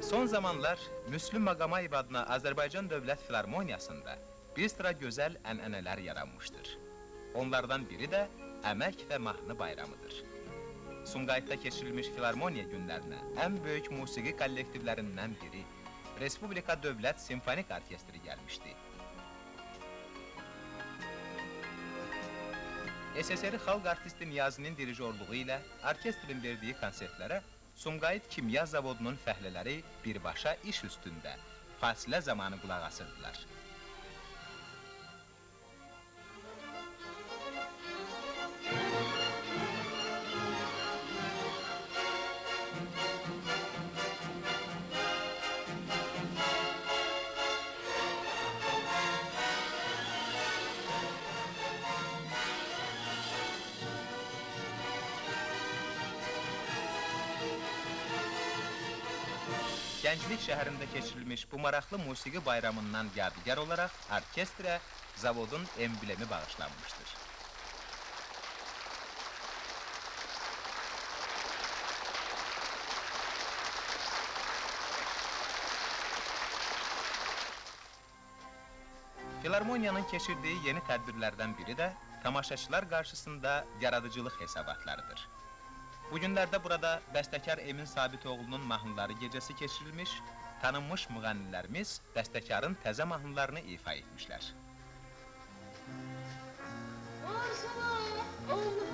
Son zamanlar Müslüm Maqamayev adına Azərbaycan Dövlət Filarmoniyasında bir sıra gözəl ənənələr yaranmışdır. Onlardan biri də Əmək və Mahnı bayramıdır. Sumqayıtda keçirilmiş filarmoniya günlərinə ən böyük musiqi kollektivlərindən biri, Respublika Dövlət Simfonik Orkestri gəlmişdi. SSR xalq artisti Niyazinin dirijorluğu ilə orkestrin verdiyi konsertlərə Sumqayıt Kimya Zavodunun fəhlələri birbaşa iş üstündə, fasilə zamanı qulaq asırdılar. Gənclik şəhərində keçirilmiş bu maraqlı musiqi bayramından yadigar olaraq orkestrə zavodun emblemi bağışlanmışdır. Filarmoniyanın keçirdiyi yeni tədbirlərdən biri də tamaşaçılar qarşısında yaradıcılıq hesabatlarıdır. Bu günlərdə burada bəstəkar Emin Sabitoğlu'nun mahnıları gecəsi keçirilmiş, tanınmış müğənnilərimiz bəstəkarın təzə mahnılarını ifa etmişlər. Arzula, oğlu